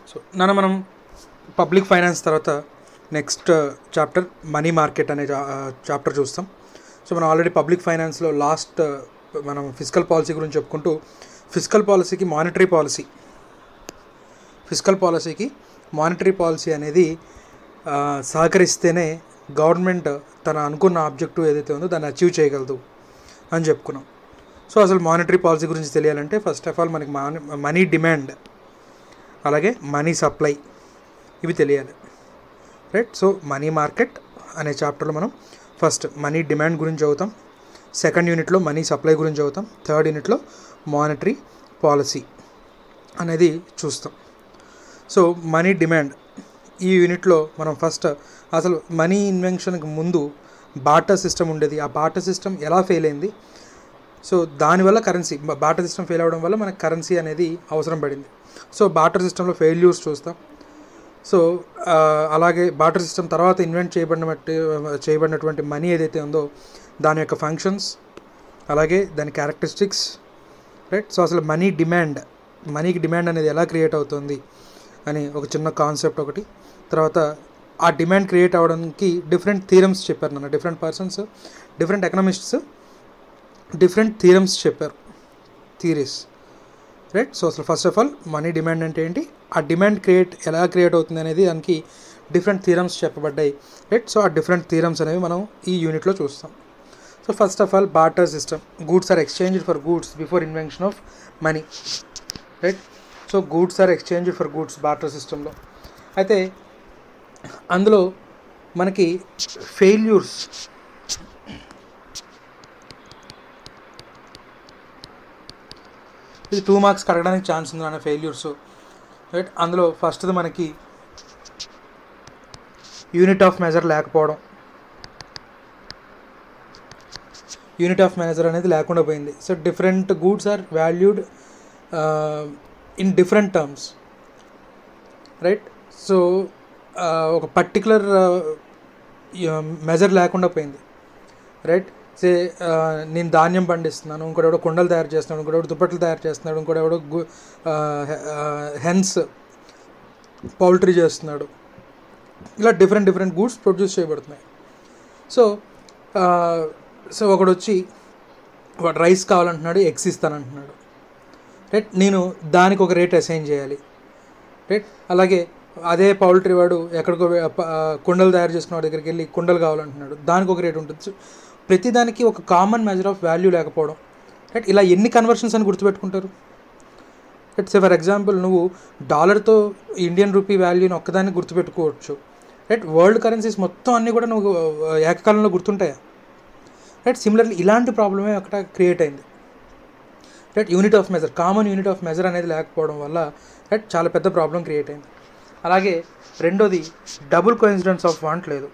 So నాన్న మనం public finance తర్వాత నెక్స్ట్ చాప్టర్ మనీ మార్కెట్ అనే చాప్టర్ చూస్తాం. సో మనం ఆల్రెడీ పబ్లిక్ ఫైనాన్స్లో లాస్ట్ మనం ఫిజికల్ పాలసీ గురించి చెప్పుకుంటూ ఫిజికల్ పాలసీకి మానిటరీ పాలసీ అనేది సహకరిస్తేనే గవర్నమెంట్ తన అనుకున్న ఆబ్జెక్టివ్ ఏదైతే ఉందో దాన్ని అచీవ్ చేయగలదు అని చెప్పుకున్నాం. సో అసలు మానిటరీ పాలసీ గురించి తెలియాలంటే ఫస్ట్ ఆఫ్ ఆల్ మనకి మనీ డిమాండ్ అలాగే మనీ సప్లై ఇవి తెలియాలి, రైట్. సో మనీ మార్కెట్ అనే చాప్టర్లో మనం ఫస్ట్ మనీ డిమాండ్ గురించి చదువుతాం, సెకండ్ యూనిట్లో మనీ సప్లై గురించి చదువుతాం, థర్డ్ యూనిట్లో మానిటరీ పాలసీ అనేది చూస్తాం. సో మనీ డిమాండ్ ఈ యూనిట్లో మనం ఫస్ట్ అసలు మనీ ఇన్వెన్షన్కి ముందు బార్టర్ సిస్టమ్ ఉండేది, ఆ బార్టర్ సిస్టమ్ ఎలా ఫెయిల్ అయింది, సో దానివల్ల బార్టర్ సిస్టమ్ ఫెయిల్ అవ్వడం వల్ల మనకు కరెన్సీ అనేది అవసరం పడింది. సో బార్టర్ సిస్టంలో ఫెయిల్యూర్స్ చూస్తాం. సో అలాగే బార్టర్ సిస్టమ్ తర్వాత ఇన్వెంట్ చేయబడినటువంటి మనీ ఏదైతే ఉందో దాని యొక్క ఫంక్షన్స్ అలాగే దాని క్యారెక్టరిస్టిక్స్, రైట్. సో అసలు మనీకి డిమాండ్ అనేది ఎలా క్రియేట్ అవుతుంది అని ఒక చిన్న కాన్సెప్ట్ ఒకటి. తర్వాత ఆ డిమాండ్ క్రియేట్ అవ్వడానికి డిఫరెంట్ థీరమ్స్ చెప్పారు నన్ను, different persons, different economists different theorems చెప్పారు, థీరీస్, రైట్. సో అసలు first of all money demand అంటే ఏంటి, ఆ డిమాండ్ ఎలా క్రియేట్ అవుతుంది అనేది దానికి డిఫరెంట్ థీరమ్స్ చెప్పబడ్డాయి, రైట్. సో ఆ డిఫరెంట్ థీరమ్స్ అనేవి మనం ఈ యూనిట్లో చూస్తాం. So first of all barter system, goods are exchanged for goods before invention of money, right. So goods are exchanged for goods barter సిస్టంలో. అయితే అందులో మనకి ఫెయిల్యూర్స్, ఇది 2 మార్క్స్ అడగడానికి ఛాన్స్ ఉంది అన్న ఫెయిల్యూర్స్, రైట్. అందులో ఫస్ట్ది మనకి యూనిట్ ఆఫ్ మెజర్ లేకపోవడం, యూనిట్ ఆఫ్ మెజర్ అనేది లేకుండా పోయింది. So different goods are valued in different terms, right. So ఒక పర్టికులర్ మెజర్ లేకుండా పోయింది, రైట్. సే నేను ధాన్యం పండిస్తున్నాను, ఇంకోటి కుండలు తయారు చేస్తున్నాడు, ఇంకోటి దుప్పట్లు తయారు చేస్తున్నాడు, ఇంకోటి హెన్స్ పౌల్ట్రీ చేస్తున్నాడు, ఇలా డిఫరెంట్ గూడ్స్ ప్రొడ్యూస్ చేయబడుతున్నాయి. సో ఒకడు వచ్చి వాడు రైస్ కావాలంటున్నాడు, ఎగ్స్ ఇస్తానంటున్నాడు, రైట్. నేను దానికి ఒక రేట్ అసైన్ చేయాలి, రైట్. అలాగే అదే పౌల్ట్రీ వాడు ఎక్కడికో కుండలు తయారు చేసుకున్న వాడి దగ్గరికి వెళ్ళి కుండలు కావాలంటున్నాడు, దానికి ఒక రేట్ ఉంటుంది. ప్రతిదానికి ఒక కామన్ మెజర్ ఆఫ్ వాల్యూ లేకపోవడం, రైట్. ఇలా ఎన్ని కన్వర్షన్స్ అని గుర్తుపెట్టుకుంటారు, రైట్. సో ఫర్ ఎగ్జాంపుల్ నువ్వు డాలర్తో ఇండియన్ రూపీ వాల్యూని ఒక్కదాన్ని గుర్తుపెట్టుకోవచ్చు, రైట్. వరల్డ్ కరెన్సీస్ మొత్తం అన్నీ కూడా నువ్వు ఏకకాలంలో గుర్తుంటాయా, రైట్. సిమిలర్లీ ఇలాంటి ప్రాబ్లమే ఒకట క్రియేట్ అయింది, right. Common unit of measure అనేది లేకపోవడం వల్ల, రైట్, చాలా పెద్ద ప్రాబ్లం క్రియేట్ అయింది. అలాగే రెండోది డబుల్ కోఇన్సిడెన్స్ ఆఫ్ వాంట్ లేదు,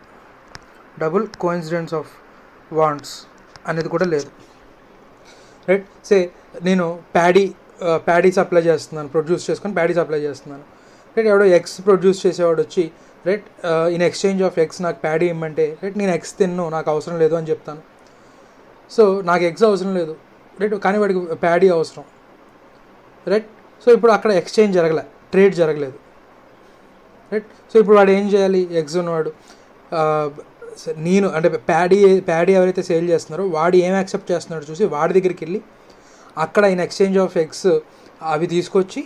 డబుల్ కోఇన్సిడెన్స్ ఆఫ్ వాంట్స్ అనేది కూడా లేదు, రైట్. సే నేను ప్యాడీ సప్లై చేస్తున్నాను, ప్రొడ్యూస్ చేసుకొని ప్యాడీ సప్లై చేస్తున్నాను, రైట్. ఎవడో ఎగ్స్ ప్రొడ్యూస్ చేసేవాడు వచ్చి, right, in exchange of eggs నాకు ప్యాడీ ఇమ్మంటే, రైట్, నేను ఎగ్స్ నాకు అవసరం లేదు అని చెప్తాను. సో నాకు ఎగ్స్ అవసరం లేదు, రైట్, కానీ వాడికి ప్యాడీ అవసరం, రైట్. సో ఇప్పుడు అక్కడ ఎక్స్చేంజ్ ట్రేడ్ జరగలేదు, రైట్. సో ఇప్పుడు వాడు ఏం చేయాలి, ఎగ్స్ ఉన్నవాడు అంటే ప్యాడీ ఎవరైతే సేల్ చేస్తున్నారో వాడు ఏం యాక్సెప్ట్ చేస్తున్నాడో చూసి వాడి దగ్గరికి వెళ్ళి అక్కడ ఇన్ ఎక్స్చేంజ్ ఆఫ్ ఎగ్స్ అవి తీసుకొచ్చి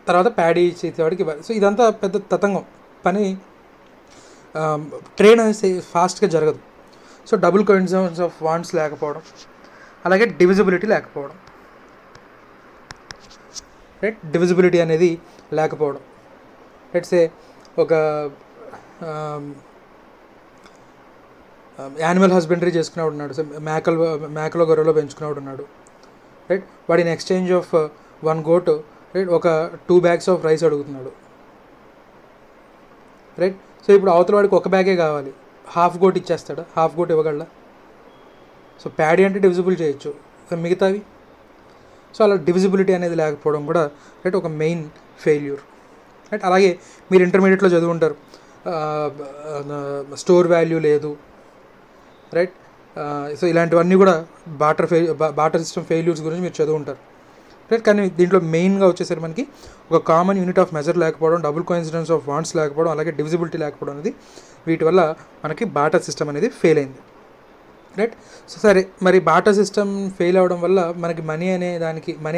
తర్వాత ప్యాడీ చేసేవాడికి ఇవ్వాలి. సో ఇదంతా పెద్ద తతంగం పని, ట్రేడ్ అనేది ఫాస్ట్గా జరగదు. So double coincidence of wands లేకపోవడం, అలాగే డివిజిబిలిటీ లేకపోవడం, రైట్. డివిజిబిలిటీ అనేది లేకపోవడం, రైట్. సే ఒక యానిమల్ హస్బెండరీ చేసుకునేవాడు ఉన్నాడు, సో మేకలో గొర్రెలో పెంచుకునేవాడు ఉన్నాడు, రైట్. వాడు in exchange of 1 goat, right, ఒక 2 bags ఆఫ్ రైస్ అడుగుతున్నాడు, రైట్. సో ఇప్పుడు అవతల వాడికి ఒక బ్యాగే కావాలి, హాఫ్ గోట్ ఇచ్చేస్తాడు, హాఫ్ గోట్ ఇవ్వగలడా. సో ప్యాడీ అంటే డివిజిబుల్ చేయొచ్చు, మిగతావి. సో అలా డివిజిబిలిటీ అనేది లేకపోవడం కూడా, రైట్, ఒక మెయిన్ ఫెయిల్యూర్, రైట్. అలాగే మీరు ఇంటర్మీడియట్లో చదువుకుంటారు, స్టోర్ వాల్యూ లేదు, రైట్. సో ఇలాంటివన్నీ కూడా బార్టర్ సిస్టమ్ ఫెయిల్యూర్స్ గురించి మీరు చదువుకుంటారు, రైట్. కానీ దీంట్లో మెయిన్గా వచ్చేసరికి మనకి ఒక కామన్ యూనిట్ ఆఫ్ మెజర్ లేకపోవడం, డబుల్ కోఇన్సిడెన్స్ ఆఫ్ వాంట్స్ లేకపోవడం, అలాగే డివిజిబిలిటీ లేకపోవడం అనేది వీటి వల్ల మనకి బార్టర్ సిస్టమ్ అనేది ఫెయిల్ అయింది. రైట్. సో సరే, మరి బార్టర్ సిస్టమ్ ఫెయిల్ అవ్వడం వల్ల మనకి మనీ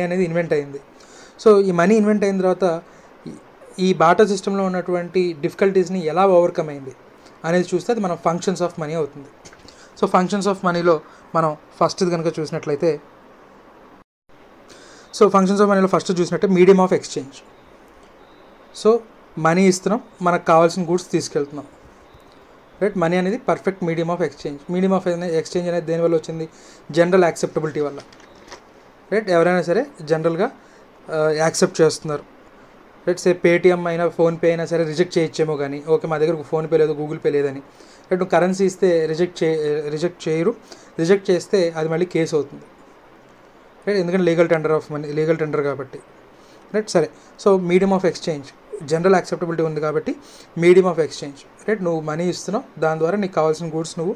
అనేది ఇన్వెంట్ అయింది. సో ఈ మనీ ఇన్వెంట్ అయిన తర్వాత ఈ బార్టర్ సిస్టంలో ఉన్నటువంటి డిఫికల్టీస్ని ఎలా ఓవర్కమ్ అయింది అనేది చూస్తే అది మనం ఫంక్షన్స్ ఆఫ్ మనీ అవుతుంది. సో ఫంక్షన్స్ ఆఫ్ మనీలో మనం ఫస్ట్ కనుక చూసినట్లయితే, medium of exchange. So money ఇస్తున్నాం, మనకు కావాల్సిన గూడ్స్ తీసుకెళ్తున్నాం. రైట్. మనీ అనేది perfect medium of exchange. Medium of exchange అనేది దేనివల్ల వచ్చింది? జనరల్ యాక్సెప్టబిలిటీ వల్ల. రైట్. ఎవరైనా సరే జనరల్గా యాక్సెప్ట్ చేస్తున్నారు. రైట్. సే పేటిఎం అయినా ఫోన్పే అయినా సరే రిజెక్ట్ చేయొచ్చేమో, కానీ ఓకే మా దగ్గర ఫోన్పే లేదు, గూగుల్ పే లేదని. రైట్. నువ్వు కరెన్సీ ఇస్తే రిజెక్ట్ చేయరు. రిజెక్ట్ చేస్తే అది మళ్ళీ కేసు అవుతుంది. రైట్. ఎందుకంటే లీగల్ టెండర్ కాబట్టి. రైట్. సరే, so medium of exchange, general acceptability ఉంది కాబట్టి మీడియం ఆఫ్ ఎక్స్చేంజ్. రైట్. నువ్వు మనీ ఇస్తున్నావు, దాని ద్వారా నీకు కావాల్సిన గూడ్స్ నువ్వు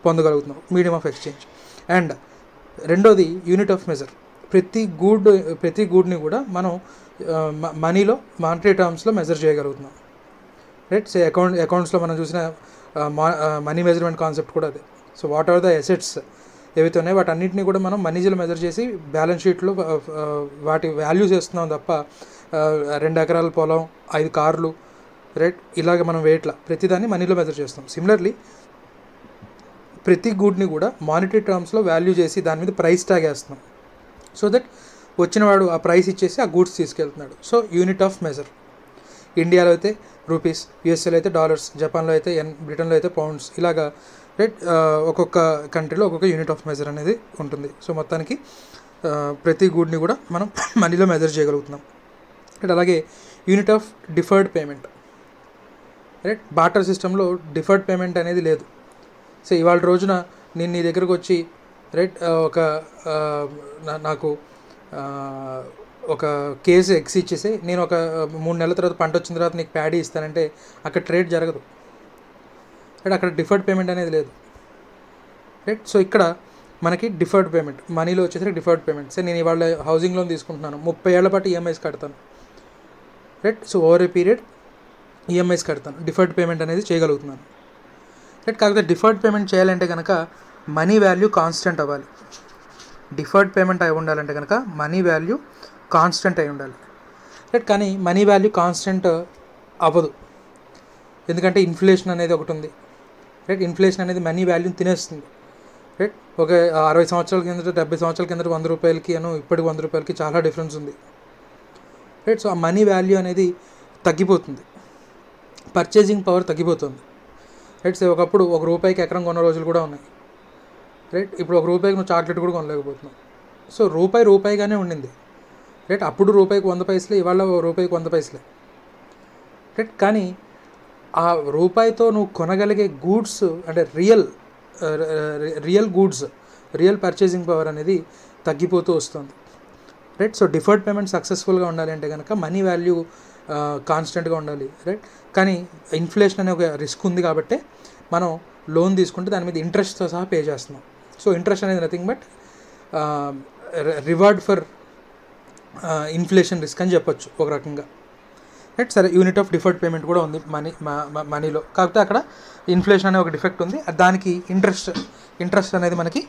పొందగలుగుతున్నావు. Medium of exchange. అండ్ రెండోది యూనిట్ ఆఫ్ మెజర్. ప్రతి గూడ్ని కూడా మనం మనీలో, మానిటరీ టర్మ్స్లో మెజర్ చేయగలుగుతున్నాం. రైట్. సో అకౌంట్స్లో మనం చూసిన మనీ మెజర్మెంట్ కాన్సెప్ట్ కూడా అదే. So what are the assets ఏవైతే ఉన్నాయో వాటి అన్నింటినీ కూడా మనం మనీలో మెజర్ చేసి బ్యాలెన్స్ షీట్లో వాటి వాల్యూస్ వేస్తున్నాం తప్ప 2 ఎకరాల పొలం, 5 కార్లు, రైట్, ఇలాగ మనం వేట్ల ప్రతిదాన్ని మనీలో మెజర్ చేస్తాం. సిమిలర్లీ ప్రతి గూడ్ని కూడా మానిటరీ టర్మ్స్లో వాల్యూ చేసి దాని మీద ప్రైస్ ట్యాగ్ వేస్తున్నాం. సో దట్ వచ్చినవాడు ఆ ప్రైస్ ఇచ్చేసి ఆ గూడ్స్ తీసుకెళ్తున్నాడు. So unit of measure. ఇండియాలో అయితే రూపీస్, యూఎస్ఏలో అయితే డాలర్స్, జపాన్లో అయితే యెన్, బ్రిటన్లో అయితే పౌండ్స్, ఇలాగా. రైట్. ఒక్కొక్క కంట్రీలో ఒక్కొక్క యూనిట్ ఆఫ్ మెజర్ అనేది ఉంటుంది. సో మొత్తానికి ప్రతి గూడ్ని కూడా మనం మనీలో మెజర్ చేయగలుగుతున్నాం. రైట్. అలాగే unit of deferred payment. Right. Barter సిస్టంలో డిఫర్డ్ పేమెంట్ అనేది లేదు. సో ఇవాళ రోజున నేను నీ దగ్గరకు వచ్చి, రైట్, నాకు ఒక కేసు ఎగ్స్ ఇచ్చేసి నేను ఒక 3 నెలల తర్వాత పంట వచ్చిన తర్వాత నీకు ప్యాడీ ఇస్తానంటే అక్కడ ట్రేడ్ జరగదు. రైట్. అక్కడ డిఫర్డ్ పేమెంట్ అనేది లేదు. రైట్. సో ఇక్కడ మనకి డిఫర్డ్ పేమెంట్, మనీలో వచ్చేసరికి డిఫర్డ్ పేమెంట్. సో నేను ఇవాళ హౌసింగ్ లోన్ తీసుకుంటున్నాను, 30 ఏళ్ల పాటు ఈఎంఐస్ కడతాను. Right. So over a period EMIs కడతాను, డిఫర్డ్ పేమెంట్ అనేది చేయగలుగుతున్నాను. రైట్. కాకపోతే డిఫర్డ్ పేమెంట్ చేయాలంటే కనుక మనీ వాల్యూ కాన్స్టెంట్ అవ్వాలి. డిఫర్డ్ పేమెంట్ అయి ఉండాలంటే కనుక మనీ వాల్యూ కాన్స్టెంట్ అయి ఉండాలి. రైట్. కానీ మనీ వాల్యూ కాన్స్టెంట్ అవ్వదు, ఎందుకంటే ఇన్ఫ్లేషన్ అనేది ఒకటి ఉంది. రైట్. ఇన్ఫ్లేషన్ అనేది మనీ వాల్యూని తినేస్తుంది. రైట్. ఒక 60 సంవత్సరాల కింద, 70 సంవత్సరాల కింద 100 రూపాయలకి ఇప్పటికి 100 రూపాయలకి చాలా డిఫరెన్స్ ఉంది. రైట్. సో ఆ మనీ వాల్యూ అనేది తగ్గిపోతుంది, పర్చేజింగ్ పవర్ తగ్గిపోతుంది. రైట్. సో ఒకప్పుడు 1 రూపాయికి ఎకరం కొన్న రోజులు కూడా ఉన్నాయి. రైట్. ఇప్పుడు 1 రూపాయికి నువ్వు చాక్లెట్ కూడా కొనలేకపోతున్నావు. సో రూపాయిగానే ఉండింది. రైట్. అప్పుడు రూపాయికి 100 పైసలే, ఇవాళ రూపాయికి 100 పైసలే. రైట్. కానీ ఆ రూపాయితో నువ్వు కొనగలిగే గూడ్స్ అంటే real goods, real purchasing power అనేది తగ్గిపోతూ వస్తుంది. రైట్. సో డిఫర్డ్ పేమెంట్ సక్సెస్ఫుల్గా ఉండాలి అంటే కనుక మనీ వాల్యూ కాన్స్టెంట్గా ఉండాలి. రైట్. కానీ ఇన్ఫ్లేషన్ అనే ఒక రిస్క్ ఉంది కాబట్టి మనం లోన్ తీసుకుంటే దాని మీద ఇంట్రెస్ట్తో సహా పే చేస్తున్నాం. సో ఇంట్రెస్ట్ అనేది nothing but reward for inflation risk అని చెప్పొచ్చు ఒక రకంగా. రైట్. సరే, యూనిట్ ఆఫ్ డిఫర్డ్ పేమెంట్ కూడా ఉంది మనీలో, కాకపోతే అక్కడ ఇన్ఫ్లేషన్ అనే ఒక డిఫెక్ట్ ఉంది, దానికి ఇంట్రెస్ట్ అనేది మనకి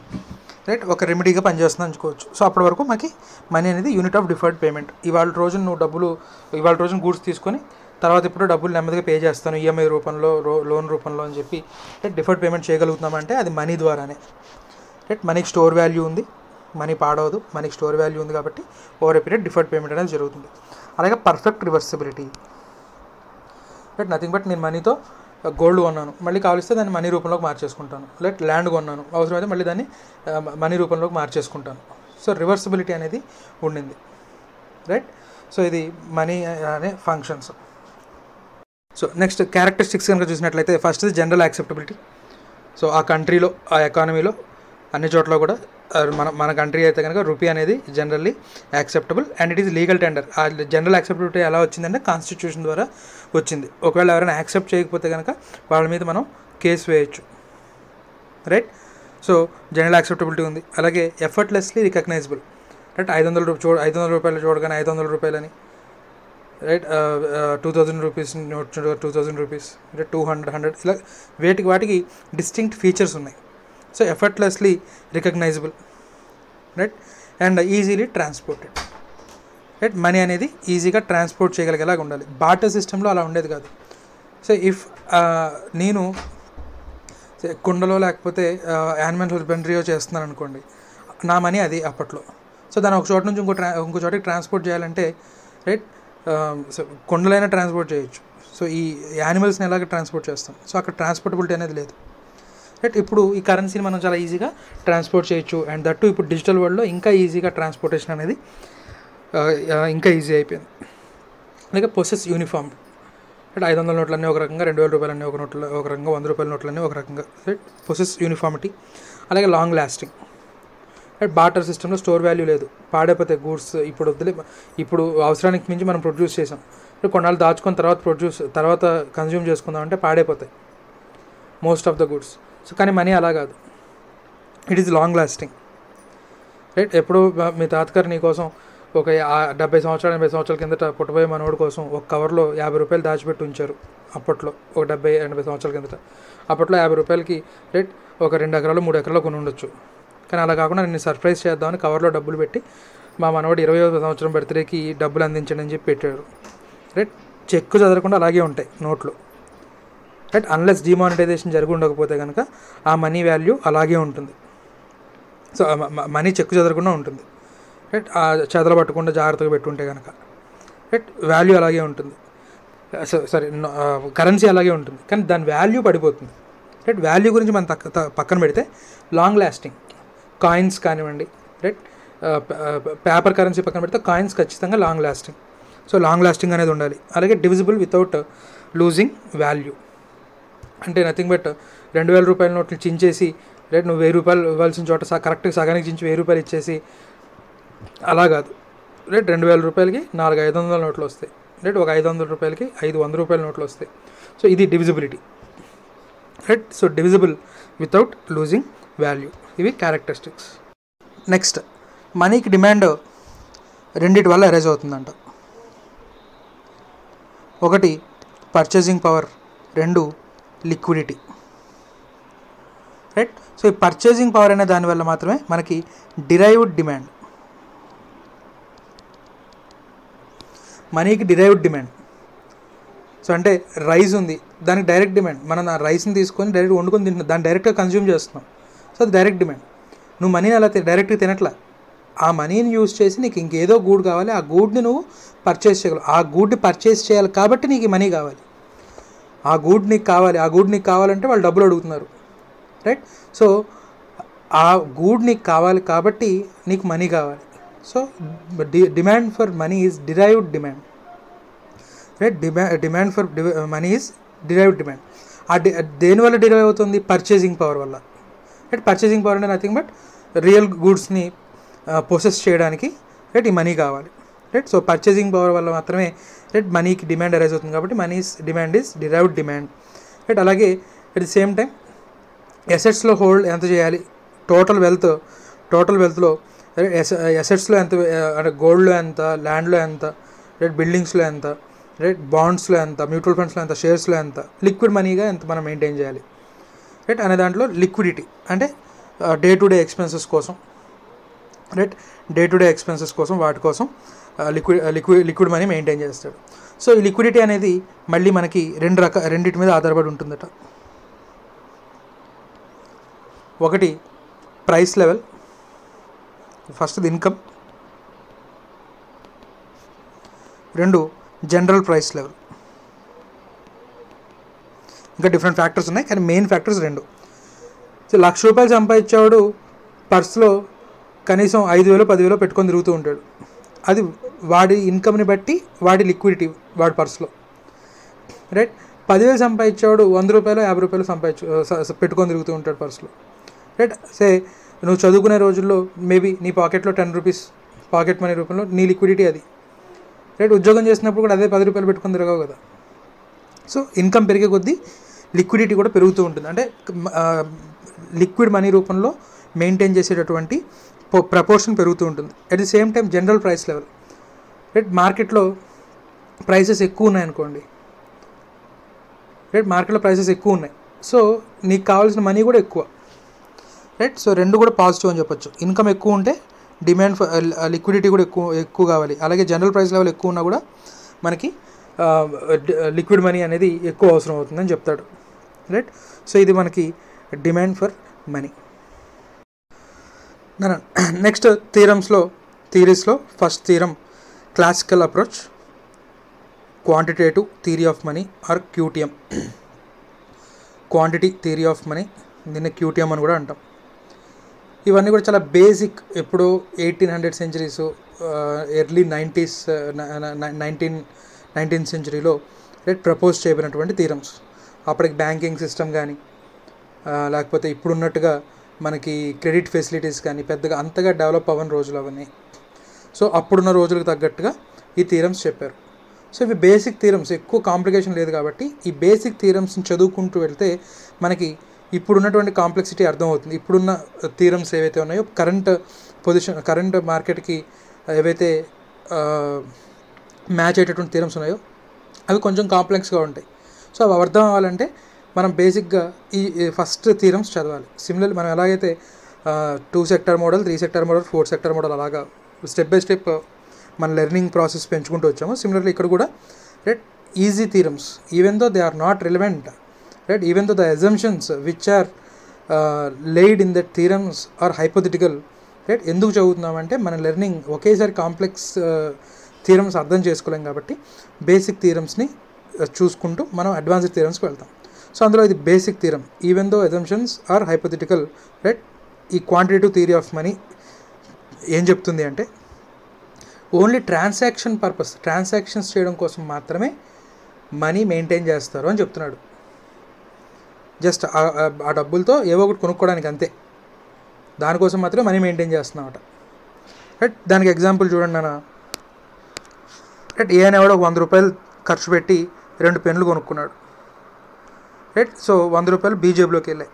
రైట్ ఒక రెమెడీగా పనిచేస్తుంది అనుకోవచ్చు. సో అప్పటి వరకు మనకి మనీ అనేది యూనిట్ ఆఫ్ డిఫర్డ్ పేమెంట్. ఇవాళ రోజున గూడ్స్ తీసుకొని తర్వాత ఇప్పుడు డబ్బులు నెమ్మదిగా పే చేస్తాను ఈఎంఐ రూపంలో, లోన్ రూపంలో అని చెప్పి డిఫర్డ్ పేమెంట్ చేయగలుగుతున్నామంటే అది మనీ ద్వారానే. రైట్. మనీకి స్టోర్ వాల్యూ ఉంది, మనీ పాడవదు, మనీకి స్టోర్ వాల్యూ ఉంది కాబట్టి over a period deferred payment అనేది జరుగుతుంది. అలాగే perfect reversibility. Right. Nothing but నేను మనీతో గోల్డ్ కొన్నాను, మళ్ళీ కావలిస్తే దాన్ని మనీ రూపంలోకి మార్చేసుకుంటాను. రైట్. ల్యాండ్ కొన్నాను, అవసరమైతే మళ్ళీ దాన్ని మనీ రూపంలోకి మార్చేసుకుంటాను. సో రివర్సిబిలిటీ అనేది ఉండింది. రైట్. సో ఇది మనీ అనే ఫంక్షన్స్. సో నెక్స్ట్ క్యారెక్టరిస్టిక్స్ కనుక చూసినట్లయితే ఫస్ట్ జనరల్ యాక్సెప్టబిలిటీ. సో ఆ కంట్రీలో, ఆ ఎకానమీలో అన్ని చోట్ల కూడా మన కంట్రీ అయితే కనుక రూపీ అనేది generally acceptable and it is legal tender. ఆ జనరల్ యాక్సెప్టబిలిటీ ఎలా వచ్చిందంటే కాన్స్టిట్యూషన్ ద్వారా వచ్చింది. ఒకవేళ ఎవరైనా యాక్సెప్ట్ చేయకపోతే కనుక వాళ్ళ మీద మనం కేసు వేయచ్చు. రైట్. సో జనరల్ యాక్సెప్టబిలిటీ ఉంది. అలాగే ఎఫర్ట్లెస్లీ రికగ్నైజబుల్. రైట్ 500 రూపాయలు చూడగానే 500 రూపాయలని, right 2000 rupees note 2000 rupees, right 200, 100 ఇలా వాటికి డిస్టింక్ట్ ఫీచర్స్ ఉన్నాయి. So effortlessly recognisable, right, and easily transported, right. Money అనేది ఈజీగా ట్రాన్స్పోర్ట్ చేయగలిగేలాగా ఉండాలి. బార్టర్ సిస్టంలో అలా ఉండేది కాదు. సో ఇఫ్ నేను కుండలో లేకపోతే యానిమల్ హస్బెండరీయో చేస్తున్నాను అనుకోండి, నా మనీ అది అప్పట్లో. సో దాన్ని ఒక చోట నుంచి ఇంకో చోటికి ట్రాన్స్పోర్ట్ చేయాలంటే, రైట్, సో కుండలైనా ట్రాన్స్పోర్ట్ చేయొచ్చు. సో ఈ యానిమల్స్ని ఎలాగ ట్రాన్స్పోర్ట్ చేస్తాం? సో అక్కడ ట్రాన్స్పోర్టబిలిటీ అనేది లేదు, రైట్. ఇప్పుడు ఈ కరెన్సీని మనం చాలా ఈజీగా ట్రాన్స్పోర్ట్ చేయొచ్చు. అండ్ దట్టు ఇప్పుడు డిజిటల్ వరల్డ్లో ఇంకా ఈజీగా ట్రాన్స్పోర్టేషన్ అనేది ఇంకా ఈజీ అయిపోయింది. అలాగే పొసెస్ యూనిఫామ్, అంటే 500 నోట్లన్నీ ఒక రకంగా, 2000 రూపాయలన్నీ ఒక రకంగా, 100 రూపాయల నోట్లన్నీ ఒక రకంగా, రైట్. Possess uniformity. అలాగే లాంగ్ లాస్టింగ్, రైట్. బార్టర్ సిస్టంలో స్టోర్ వాల్యూ లేదు, పాడైపోతాయి గూడ్స్. ఇప్పుడు అవసరానికి మించి మనం ప్రొడ్యూస్ చేసాం, కొన్నాళ్ళు దాచుకొని తర్వాత కన్జ్యూమ్ చేసుకుందాం అంటే పాడైపోతాయి most of the goods. So కానీ మనీ అలా కాదు, it is long lasting, right. ఎప్పుడు మీ తాతగారు నీ కోసం ఒక 70 సంవత్సరాలు 80 సంవత్సరాల కిందట పుట్టబోయే మనోడి కోసం ఒక కవర్లో 50 రూపాయలు దాచిపెట్టి ఉంచారు అప్పట్లో, ఒక 70-80 సంవత్సరాల కిందట. అప్పట్లో 50 రూపాయలకి, రైట్, ఒక 2 ఎకరాలు 3 ఎకరాలు కొని ఉండొచ్చు. కానీ అలా కాకుండా నేను సర్ప్రైజ్ చేద్దామని కవర్లో డబ్బులు పెట్టి మా మనవాడు 20వ సంవత్సరం బర్త్డేకి డబ్బులు అందించండి అని చెప్పి పెట్టాడు, రైట్. చెక్కు చదవకుండా అలాగే ఉంటాయి నోట్లు, రైట్. అన్లెస్ డిమానిటైజేషన్ జరిగి ఉండకపోతే కనుక ఆ మనీ వాల్యూ అలాగే ఉంటుంది. సో మనీ చెక్కు చదవకుండా ఉంటుంది, రైట్. ఆ చేతలు పట్టకుండా జాగ్రత్తగా పెట్టుంటే కనుక, రైట్, వాల్యూ అలాగే ఉంటుంది. కరెన్సీ అలాగే ఉంటుంది, కానీ దాని వాల్యూ పడిపోతుంది, రైట్. వాల్యూ గురించి మనం పక్కన పెడితే లాంగ్ లాస్టింగ్ కాయిన్స్ కానివ్వండి, రైట్, పేపర్ కరెన్సీ పక్కన పెడితే కాయిన్స్ ఖచ్చితంగా long lasting. So long lasting అనేది ఉండాలి. అలాగే డివిజిబుల్ వితౌట్ లూజింగ్ వాల్యూ, అంటే నథింగ్ బట్ 2000 రూపాయల నోట్లు చించేసి, రైట్, నువ్వు 1000 రూపాయలు ఇవ్వాల్సిన చోట కరెక్ట్గా సగానికి చించి 1000 రూపాయలు ఇచ్చేసి అలా కాదు, రైట్. 2000 రూపాయలకి 4 500 నోట్లు వస్తాయి, రైట్. ఒక 500 రూపాయలకి 5 100 రూపాయల నోట్లు వస్తాయి. సో ఇది divisibility, right. So divisible without losing value, ఇవి క్యారెక్టరిస్టిక్స్. నెక్స్ట్, మనీకి డిమాండ్ రెండిటి వల్ల అరైజ్ అవుతుందంట. ఒకటి purchasing power, 2 liquidity, right. So ఈ పర్చేసింగ్ పవర్ అనే దానివల్ల మాత్రమే మనకి డిరైవ్డ్ డిమాండ్, మనీకి డిరైవ్డ్ డిమాండ్. సో అంటే రైస్ ఉంది, దానికి డైరెక్ట్ డిమాండ్. మనం ఆ రైస్ని తీసుకొని డైరెక్ట్ వండుకొని తింటున్నాం, దాన్ని డైరెక్ట్గా కన్జ్యూమ్ చేస్తున్నాం. సో అది డైరెక్ట్ డిమాండ్. నువ్వు మనీని అలా డైరెక్ట్గా తినట్లా, ఆ మనీని యూజ్ చేసి నీకు ఇంకేదో గూడ్ కావాలి, ఆ గూడ్ని నువ్వు పర్చేస్ చేయగలవు. ఆ గూడ్ని పర్చేస్ చేయాలి కాబట్టి నీకు మనీ కావాలి. ఆ గూడ్ నీకు కావాలంటే వాళ్ళు డబ్బులు అడుగుతున్నారు, రైట్. సో ఆ గూడ్ నీకు కావాలి కాబట్టి నీకు మనీ కావాలి. So demand for money is derived demand, right. Demand for money is derived demand. దేనివల్ల డిరైవ్ అవుతుంది? పర్చేసింగ్ పవర్ వల్ల, రైట్. పర్చేసింగ్ పవర్ అంటే నథింగ్ బట్ రియల్ గూడ్స్ని పొసెస్ చేయడానికి, రైట్, ఈ మనీ కావాలి, రైట్. సో పర్చేసింగ్ పవర్ వల్ల మాత్రమే, రైట్, మనీకి డిమాండ్ అరైజ్ అవుతుంది కాబట్టి money's demand is derived demand, right. అలాగే అట్ ది సేమ్ టైం ఎసెట్స్లో హోల్డ్ ఎంత చేయాలి, టోటల్ వెల్త్లో ఎసెట్స్లో ఎంత, అంటే గోల్డ్లో ఎంత, ల్యాండ్లో ఎంత, రైట్, బిల్డింగ్స్లో ఎంత, రైట్, బాండ్స్లో ఎంత, మ్యూచువల్ ఫండ్స్లో ఎంత, షేర్స్లో ఎంత, లిక్విడ్ మనీగా ఎంత మనం మెయింటైన్ చేయాలి, రైట్. అనే దాంట్లో లిక్విడిటీ అంటే డే టు డే ఎక్స్పెన్సెస్ కోసం, right, day to day expenses కోసం వాటి కోసం లిక్విడ్ మనీ మెయింటైన్ చేస్తాడు. సో ఈ లిక్విడిటీ అనేది మళ్ళీ మనకి రెండింటి మీద ఆధారపడి ఉంటుందట. ఒకటి ప్రైస్ లెవెల్, ఫస్ట్ది ఇన్కమ్, 2 జనరల్ ప్రైస్ లెవెల్. ఇంకా డిఫరెంట్ ఫ్యాక్టర్స్ ఉన్నాయి కానీ మెయిన్ ఫ్యాక్టర్స్ 2. సో 1,00,000 రూపాయలు సంపాదించేవాడు పర్స్లో కనీసం 5,000 10,000 పెట్టుకొని తిరుగుతూ ఉంటాడు. అది వాడి ఇన్కమ్ని బట్టి వాడి లిక్విడిటీ వాడి పర్స్లో, రైట్. 10,000 సంపాదించేవాడు 100 రూపాయలు 50 రూపాయలు పెట్టుకొని తిరుగుతూ ఉంటాడు పర్స్లో, రైట్. నువ్వు చదువుకునే రోజుల్లో మేబీ నీ పాకెట్లో 10 రూపీస్ పాకెట్ మనీ రూపంలో నీ లిక్విడిటీ అది, రైట్. ఉద్యోగం చేసినప్పుడు కూడా అదే 10 రూపాయలు పెట్టుకొని తిరగవు కదా. సో ఇన్కమ్ పెరిగే కొద్దీ లిక్విడిటీ కూడా పెరుగుతూ ఉంటుంది. అంటే లిక్విడ్ మనీ రూపంలో మెయింటైన్ చేసేటటువంటి ప్రపోర్షన్ పెరుగుతూ ఉంటుంది. At the same time general price level, right, మార్కెట్లో ప్రైసెస్ ఎక్కువ ఉన్నాయనుకోండి, రైట్, మార్కెట్లో ప్రైసెస్ ఎక్కువ ఉన్నాయి, సో నీకు కావాల్సిన మనీ కూడా ఎక్కువ, రైట్. సో రెండు కూడా పాజిటివ్ అని చెప్పొచ్చు. ఇన్కమ్ ఎక్కువ ఉంటే డిమాండ్ ఫర్ లిక్విడిటీ కూడా ఎక్కువ కావాలి. అలాగే జనరల్ ప్రైస్ లెవెల్ ఎక్కువ ఉన్నా కూడా మనకి లిక్విడ్ మనీ అనేది ఎక్కువ అవసరం అవుతుందని చెప్తాడు, రైట్. సో ఇది మనకి డిమాండ్ ఫర్ మనీ. నెక్స్ట్ థీరీస్లో first theorem classical approach, quantitative theory of money or QTM. Quantity theory of money, దీన్ని క్యూటీఎం అని కూడా అంటాం. ఇవన్నీ కూడా చాలా బేసిక్, ఎప్పుడో 1800 సెంచరీస్, ఎర్లీ 90s, 19th సెంచరీలో ప్రపోజ్ చేయబడినటువంటి థీరమ్స్. అప్పటికి బ్యాంకింగ్ సిస్టమ్ కానీ లేకపోతే ఇప్పుడున్నట్టుగా మనకి క్రెడిట్ ఫెసిలిటీస్ కానీ పెద్దగా అంతగా డెవలప్ అవ్వని రోజులు అవన్నీ. సో అప్పుడున్న రోజులకు తగ్గట్టుగా ఈ థీరమ్స్ చెప్పారు. సో ఇవి బేసిక్ థీరమ్స్, ఎక్కువ కాంప్లికేషన్ లేదు కాబట్టి ఈ బేసిక్ థీరమ్స్ని చదువుకుంటూ వెళ్తే మనకి ఇప్పుడున్నటువంటి కాంప్లెక్సిటీ అర్థమవుతుంది. ఇప్పుడున్న థీరమ్స్ ఏవైతే ఉన్నాయో కరెంట్ మార్కెట్కి ఏవైతే మ్యాచ్ అయ్యేటటువంటి థీరమ్స్ ఉన్నాయో అవి కొంచెం కాంప్లెక్స్గా ఉంటాయి. సో అవి అర్థం అవ్వాలంటే మనం బేసిక్గా ఈ ఫస్ట్ థీరమ్స్ చదవాలి. సిమిలర్లీ మనం ఎలాగైతే 2 sector model, 3 sector model, 4 sector model అలాగా స్టెప్ బై స్టెప్ మన లెర్నింగ్ ప్రాసెస్ పెంచుకుంటూ వచ్చాము, సిమిలర్లీ ఇక్కడ కూడా right easy theorems, even though they are not relevant, right, even though the assumptions which are laid in that theorems are hypothetical, right. ఎందుకు చదువుతున్నామంటే మన learning ఒకేసారి కాంప్లెక్స్ థీరమ్స్ అర్థం చేసుకోలేం కాబట్టి బేసిక్ థీరమ్స్ని చూసుకుంటూ మనం అడ్వాన్స్డ్ థీరమ్స్కి వెళ్తాం. సో అందులో ఇది basic theorem, even though assumptions are hypothetical, right. ఈ క్వాంటిటేటివ్ థియరీ ఆఫ్ మనీ ఏం చెప్తుంది అంటే ఓన్లీ ట్రాన్సాక్షన్ పర్పస్, ట్రాన్సాక్షన్స్ చేయడం కోసం మాత్రమే మనీ మెయింటైన్ చేస్తారు అని చెప్తున్నాడు. జస్ట్ ఆ డబ్బులతో ఏవో ఒకటి కొనుక్కోవడానికి అంతే, దానికోసం మాత్రమే మనీ మెయింటైన్ చేస్తున్నామట, రైట్. దానికి ఎగ్జాంపుల్ చూడండి నాన్న, రైట్. ఏ అనేవాడు 100 రూపాయలు ఖర్చు పెట్టి 2 పెన్నులు కొనుక్కున్నాడు, రైట్. సో 100 రూపాయలు బీ జేబులోకి వెళ్ళాయి.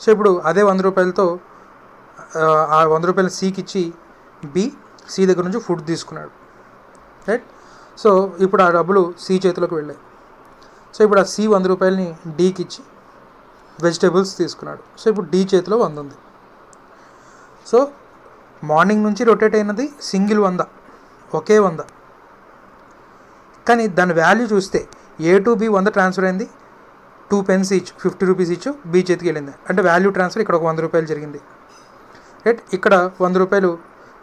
సో ఇప్పుడు అదే 100 రూపాయలతో ఆ 100 రూపాయలు సీకి ఇచ్చి సి దగ్గర నుంచి ఫుడ్ తీసుకున్నాడు, రైట్. సో ఇప్పుడు ఆ డబ్బులు సి చేతిలోకి వెళ్ళాయి. సో ఇప్పుడు ఆ సి 100 రూపాయలని డీకి ఇచ్చి వెజిటేబుల్స్ తీసుకున్నాడు. సో ఇప్పుడు డి చేతిలో 100 ఉంది. సో మార్నింగ్ నుంచి రొటేట్ అయినది సింగిల్ 100, ఒకే 100, కానీ దాని వాల్యూ చూస్తే ఏ టు బి 100 ట్రాన్స్ఫర్ అయింది, 2 పెన్స్ ఈచ్ 50 రూపీస్ ఇచ్చు బి చేతికి వెళ్ళింది, అంటే వాల్యూ ట్రాన్స్ఫర్ ఇక్కడ ఒక 100 రూపాయలు జరిగింది, రైట్. ఇక్కడ 100 రూపాయలు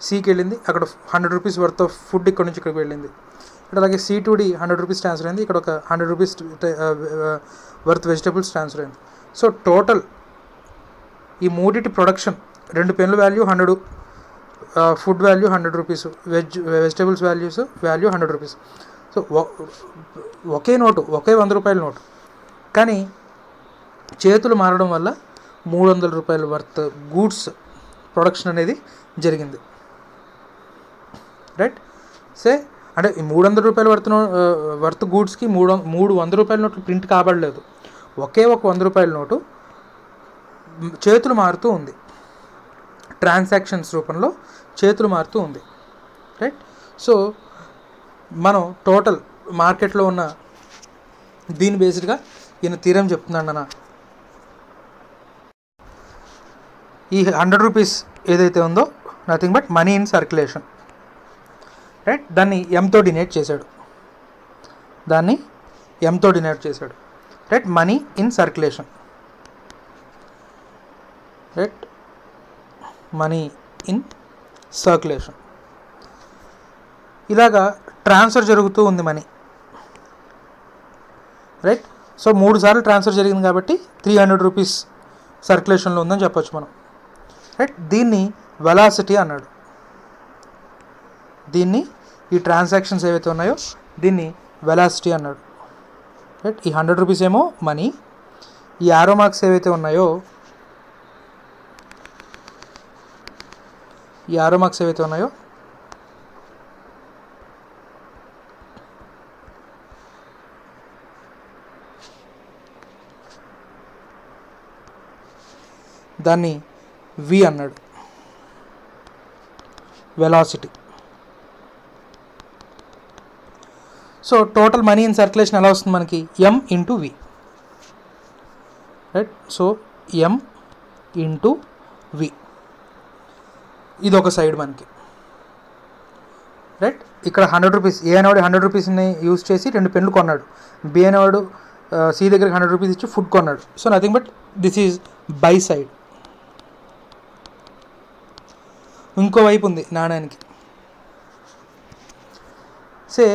సికి వెళ్ళింది, అక్కడ 100 రూపీస్ వర్త్ ఆఫ్ ఫుడ్ ఇక్కడ నుంచి ఇక్కడికి వెళ్ళింది. ఇక్కడ అలాగే C to D 100 rupees transfer అయింది, ఇక్కడ ఒక 100 రూపీస్ వర్త్ వెజిటేబుల్స్ ట్రాన్స్ఫర్ అయింది. సో టోటల్ ఈ మూడిటి ప్రొడక్షన్, 2 పెన్ల value 100, food value 100 rupees, vegetables value 100 rupees. So ఒకే నోటు, ఒకే 100 రూపాయల నోటు, కానీ చేతులు మారడం వల్ల 300 రూపాయల వర్త్ గూడ్స్ ప్రొడక్షన్ అనేది జరిగింది, రైట్. అంటే ఈ 300 రూపాయల వర్త్ గూడ్స్కి 300 రూపాయల నోట్లు ప్రింట్ కాబడలేదు, ఒకే ఒక 100 రూపాయల నోటు చేతులు మారుతూ ఉంది, ట్రాన్సాక్షన్స్ రూపంలో చేతులు మారుతూ ఉంది, రైట్. సో మనం టోటల్ మార్కెట్లో ఉన్న దీని బేస్డ్గా ఈయన థీరం చెప్తున్నాడు అన్న. ఈ 100 రూపీస్ ఏదైతే ఉందో nothing but money in circulation, right. దాన్ని ఎంతో డినోట్ చేశాడు, right. Money in circulation, right. Money in circulation, ఇలాగా ట్రాన్స్ఫర్ జరుగుతూ ఉంది మనీ, రైట్. సో 3 సార్లు ట్రాన్స్ఫర్ జరిగింది కాబట్టి 300 రూపీస్ సర్క్యులేషన్లో ఉందని చెప్పొచ్చు మనం, రైట్. దీన్ని వెలాసిటీ అన్నాడు. ఈ ట్రాన్సాక్షన్స్ ఏవైతే ఉన్నాయో దీన్ని వెలాసిటీ అన్నాడు, రైట్. ఈ 100 రూపీస్ ఏమో మనీ, ఈ యారో మార్క్స్ ఏవైతే ఉన్నాయో దాన్ని వి అన్నాడు, velocity. So total money in circulation ఎలా వస్తుంది మనకి? m into v, right. So m into v, ఇది ఒక సైడ్ మనకి, రైట్. ఇక్కడ 100 రూపీస్, ఏ అనేవాడు 100 రూపీస్ని యూజ్ చేసి 2 పెన్లు కొన్నాడు. బి అనేవాడు సి దగ్గరికి 100 రూపీస్ ఇచ్చి ఫుడ్ కొన్నాడు. So nothing but this is by side. ఇంకో వైపు ఉంది నాణ్యానికి. సే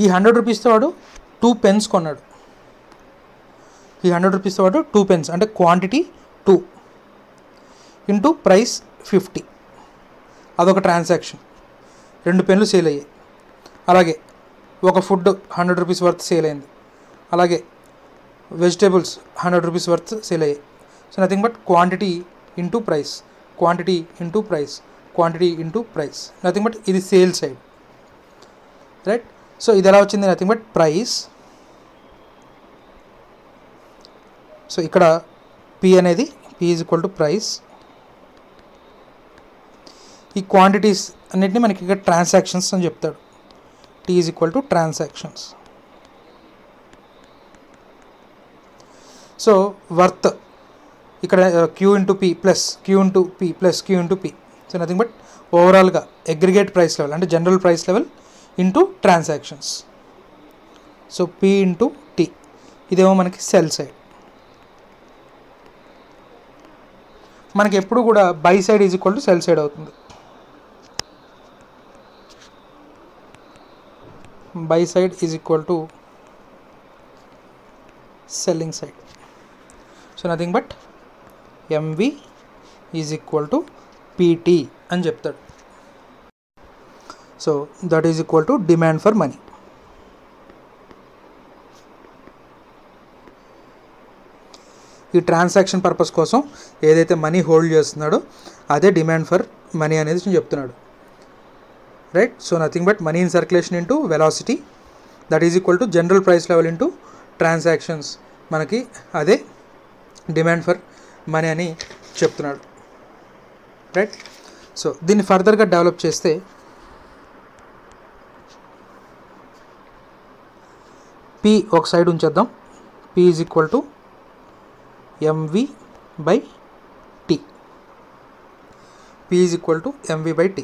ఈ 100 రూపీస్తో వాడు 2 పెన్స్ కొన్నాడు. ఈ 100 రూపీస్తో వాడు 2 పెన్స్, అంటే క్వాంటిటీ 2 ఇంటూ ప్రైస్ 50, అదొక ట్రాన్సాక్షన్. 2 పెన్లు సేల్ అయ్యాయి. అలాగే ఒక ఫుడ్ 100 రూపీస్ వర్త్ సేల్ అయింది. అలాగే వెజిటేబుల్స్ 100 రూపీస్ వర్త్ సేల్ అయ్యాయి. So nothing but quantity into price, quantity into price, quantity into price, nothing but ఇది సేల్ సైడ్, రైట్. సో ఇది ఎలా వచ్చింది? Nothing but price. సో ఇక్కడ పి అనేది P is equal to price. ఈ quantities అన్నిటిని మనకి ఇక్కడ ట్రాన్సాక్షన్స్ అని చెప్తాడు. T is equal to transactions. So worth ఇక్కడ Q into P plus Q into P plus Q into P. So nothing but ఓవరాల్గా అగ్రిగేట్ ప్రైస్ లెవెల్ అంటే general price level into transactions. So P into T, ఇదేమో మనకి sell side. మనకి ఎప్పుడు కూడా buy side is equal to sell side అవుతుంది. Buy side is equal to selling side. So nothing but MV is equal to PT అని చెప్తాడు. So that is equal to demand for money. ఈ transaction purpose కోసం ఏదైతే money hold చేస్తున్నాడో అదే demand for money అనేది చెప్తున్నాడు, right. So nothing but money in circulation into velocity, that is equal to general price level into transactions, మనకి అదే demand for money అని చెప్తున్నాడు, రైట్. సో దీన్ని ఫర్దర్గా డెవలప్ చేస్తే పి ఒక సైడ్ ఉంచేద్దాం. P is equal to MV by T. P is equal to MV by T.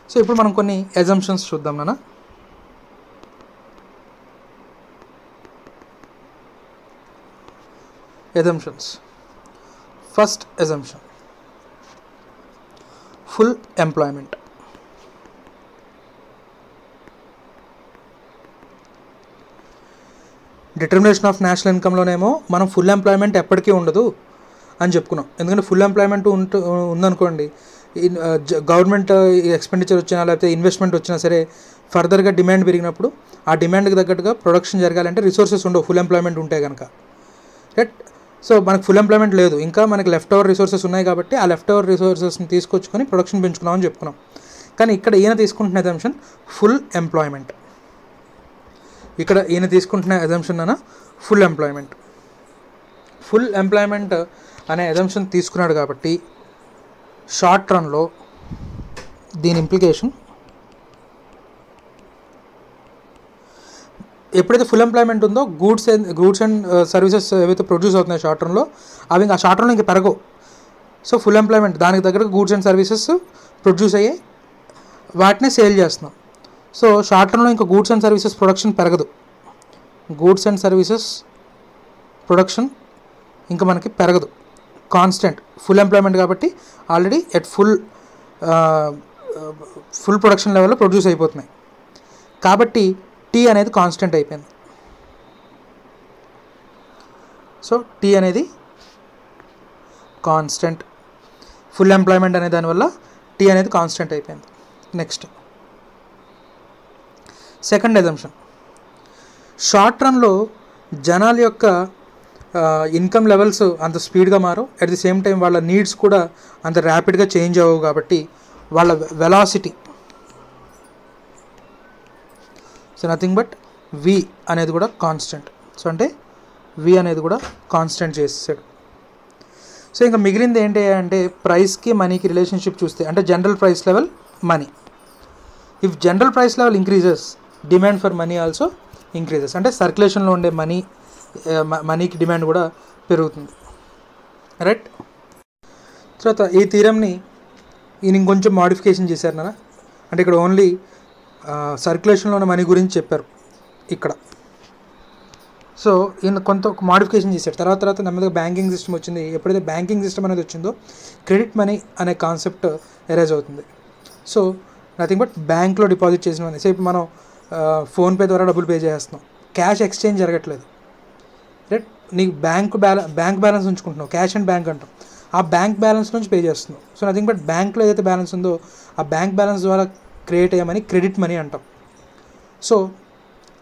So ఇప్పుడు మనం కొన్ని అజంప్షన్స్ చూద్దాం నాన్న. assumptions. First assumption, full employment. Determination of national ఇన్కమ్లోనేమో మనం ఫుల్ ఎంప్లాయ్మెంట్ ఎప్పటికీ ఉండదు అని చెప్పుకున్నాం. ఎందుకంటే ఫుల్ ఎంప్లాయ్మెంట్ ఉందనుకోండి, గవర్నమెంట్ ఎక్స్పెండిచర్ వచ్చినా లేకపోతే ఇన్వెస్ట్మెంట్ వచ్చినా సరే ఫర్దర్గా డిమాండ్ పెరిగినప్పుడు ఆ డిమాండ్కి తగ్గట్టుగా ప్రొడక్షన్ జరగాలంటే రిసోర్సెస్ ఉండవు ఫుల్ ఎంప్లాయ్మెంట్ ఉంటే కనుక, రైట్. సో మనకు ఫుల్ ఎంప్లాయ్మెంట్ లేదు, ఇంకా మనకి లెఫ్ట్ ఓవర్ రిసోర్సెస్ ఉన్నాయి కాబట్టి ఆ లెఫ్ట్ ఓవర్ రిసోర్సెస్ని తీసుకొచ్చుకొని ప్రొడక్షన్ పెంచుకున్నామని చెప్పుకున్నాం. కానీ ఇక్కడ ఈయన తీసుకుంటున్న అజంప్షన్ ఫుల్ ఎంప్లాయ్మెంట్. ఇక్కడ ఈయన తీసుకుంటున్న అజంప్షన్ అన్న ఫుల్ ఎంప్లాయ్మెంట్. ఫుల్ ఎంప్లాయ్మెంట్ అనే అజంప్షన్ తీసుకున్నాడు కాబట్టి షార్ట్ రన్లో దీని ఇంప్లికేషన్ ఎప్పుడైతే ఫుల్ ఎంప్లాయ్మెంట్ ఉందో గూడ్స్ అండ్ సర్వీసెస్ ఏవైతే ప్రొడ్యూస్ అవుతున్నాయో షార్ట్ రన్లో అవి ఆ షార్ట్ రన్లో ఇంకా పెరగవు. సో ఫుల్ ఎంప్లాయ్మెంట్ దానికి దగ్గర గూడ్స్ అండ్ సర్వీసెస్ ప్రొడ్యూస్ అయ్యాయి, వాటిని సేల్ చేస్తున్నాం. సో షార్ట్ రన్లో ఇంకా గూడ్స్ అండ్ సర్వీసెస్ ప్రొడక్షన్ పెరగదు, గూడ్స్ అండ్ సర్వీసెస్ ప్రొడక్షన్ ఇంకా మనకి పెరగదు, కాన్స్టెంట్. ఫుల్ ఎంప్లాయ్మెంట్ కాబట్టి ఆల్రెడీ ఎట్ ఫుల్ ప్రొడక్షన్ లెవెల్లో ప్రొడ్యూస్ అయిపోతున్నాయి కాబట్టి టీ అనేది కాన్స్టెంట్ అయిపోయింది. సో టీ అనేది కాన్స్టెంట్, ఫుల్ ఎంప్లాయ్మెంట్ అనే దానివల్ల టీ అనేది కాన్స్టెంట్ అయిపోయింది. నెక్స్ట్ సెకండ్ అజంప్షన్, షార్ట్ రన్లో జనాల యొక్క ఇన్కమ్ లెవెల్స్ అంత స్పీడ్గా మారు, అట్ ది సేమ్ టైం వాళ్ళ నీడ్స్ కూడా అంత ర్యాపిడ్గా చేంజ్ అవ్వవు కాబట్టి వాళ్ళ velocity, so nothing but V అనేది కూడా కాన్స్టెంట్. సో అంటే వి అనేది కూడా కాన్స్టెంట్ చేసేసాడు. సో ఇంకా మిగిలింది ఏంటి అంటే ప్రైస్కి మనీకి రిలేషన్షిప్ చూస్తే అంటే general price level money. If general price level increases demand for money also increases. అంటే సర్క్యులేషన్లో ఉండే మనీకి డిమాండ్ కూడా పెరుగుతుంది. రైట్. తర్వాత ఈ థీరంని ఈయన ఇంకొంచెం మాడిఫికేషన్ చేశారు నాన్న. అంటే ఇక్కడ ఓన్లీ సర్క్యులేషన్లో ఉన్న మనీ గురించి చెప్పారు ఇక్కడ. సో ఈయన కొంత మాడిఫికేషన్ చేశారు. తర్వాత నెమ్మదిగా బ్యాంకింగ్ సిస్టమ్ వచ్చింది. ఎప్పుడైతే బ్యాంకింగ్ సిస్టమ్ అనేది వచ్చిందో క్రెడిట్ మనీ అనే కాన్సెప్ట్ ఎరేజ్ అవుతుంది. సో నథింగ్ బట్ బ్యాంక్లో డిపాజిట్ చేసిన మనీ. సో ఇప్పుడు మనం ఫోన్పే ద్వారా డబ్బులు పే చేస్తున్నాం, క్యాష్ ఎక్స్చేంజ్ జరగట్లేదు. రైట్. నీకు బ్యాంక్ బ్యాలెన్స్ ఉంచుకుంటున్నావు, క్యాష్ అండ్ బ్యాంక్ అంటాం. ఆ బ్యాంక్ బ్యాలెన్స్ నుంచి పే చేస్తున్నావు. సో నథింగ్ బట్ బ్యాంక్లో ఏదైతే బ్యాలెన్స్ ఉందో ఆ బ్యాంక్ బ్యాలెన్స్ ద్వారా క్రియేట్ అయ్యే మనీ క్రెడిట్ మనీ అంటాం. సో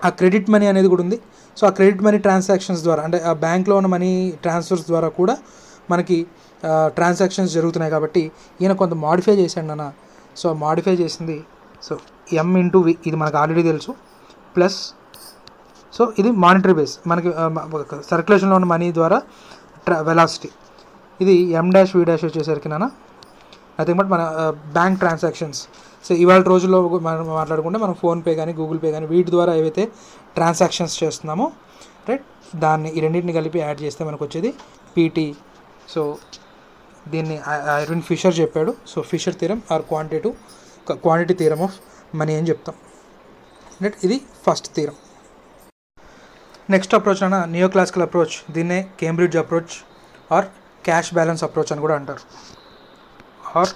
ఆ క్రెడిట్ మనీ అనేది కూడా ఉంది. సో ఆ క్రెడిట్ మనీ ట్రాన్సాక్షన్స్ ద్వారా అంటే ఆ బ్యాంక్లో ఉన్న మనీ ట్రాన్స్ఫర్స్ ద్వారా కూడా మనకి ట్రాన్సాక్షన్స్ జరుగుతున్నాయి. కాబట్టి ఈయన కొంత మాడిఫై చేశాడు నాన్న. సో మాడిఫై చేసింది సో M/V, ఇది మనకు ఆల్రెడీ తెలుసు, ప్లస్ సో ఇది మానిటరీ బేస్, మనకి సర్క్యులేషన్లో ఉన్న మనీ ద్వారా వెలాసిటీ. ఇది M-V' వచ్చేసరికి నాన్న నథింగ్ బట్ మన బ్యాంక్ ట్రాన్సాక్షన్స్. సో ఇవాళ రోజుల్లో మనం మాట్లాడుకుంటే మనం ఫోన్పే కానీ గూగుల్ పే కానీ వీటి ద్వారా ఏవైతే ట్రాన్సాక్షన్స్ చేస్తున్నామో రైట్, దాన్ని ఈ రెండింటిని కలిపి యాడ్ చేస్తే మనకు వచ్చేది PT. సో దీన్ని ఐర్విన్ ఫిషర్ చెప్పాడు. So Fisher theorem or quantity theorem of money అని చెప్తాం. రైట్. ఇది ఫస్ట్ థీరం. నెక్స్ట్ అప్రోచ్ అన్న నియో క్లాసికల్ అప్రోచ్. దీన్నే Cambridge approach or cash balance approach అని కూడా అంటారు. ఆర్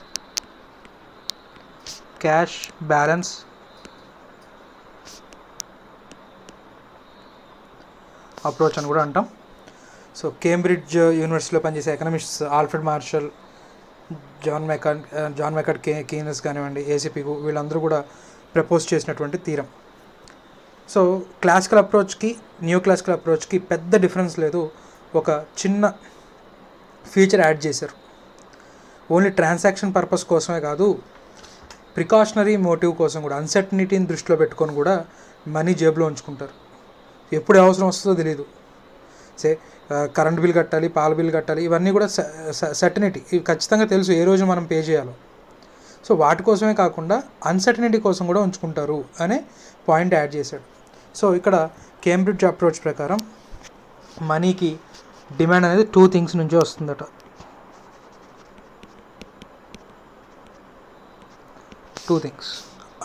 క్యాష్ బ్యాలెన్స్ అప్రోచ్ అని కూడా అంటాం. సో కేంబ్రిడ్జ్ యూనివర్సిటీలో పనిచేసే economists Alfred Marshall, John Maynard Keynes కానివ్వండి, ACP వీళ్ళందరూ కూడా ప్రపోజ్ చేసినటువంటి థీరం. సో క్లాసికల్ అప్రోచ్కి న్యూ క్లాసికల్ అప్రోచ్కి పెద్ద డిఫరెన్స్ లేదు. ఒక చిన్న ఫీచర్ యాడ్ చేశారు. ఓన్లీ ట్రాన్సాక్షన్ పర్పస్ కోసమే కాదు, ప్రికాషనరీ మోటివ్ కోసం కూడా, అన్సర్టనిటీని దృష్టిలో పెట్టుకొని కూడా మనీ జేబులో ఉంచుకుంటారు. ఎప్పుడు అవసరం వస్తుందో తెలియదు. కరెంట్ బిల్ కట్టాలి, పాల బిల్ కట్టాలి, ఇవన్నీ కూడా సర్టనిటీ, ఇవి ఖచ్చితంగా తెలుసు ఏ రోజు మనం పే చేయాలో. సో వాటి కోసమే కాకుండా అన్సర్టనిటీ కోసం కూడా ఉంచుకుంటారు అనే పాయింట్ యాడ్ చేశాడు. సో ఇక్కడ కేంబ్రిడ్జ్ అప్రోచ్ ప్రకారం మనీకి డిమాండ్ అనేది 2 థింగ్స్ నుంచే వస్తుందట. 2 థింగ్స్.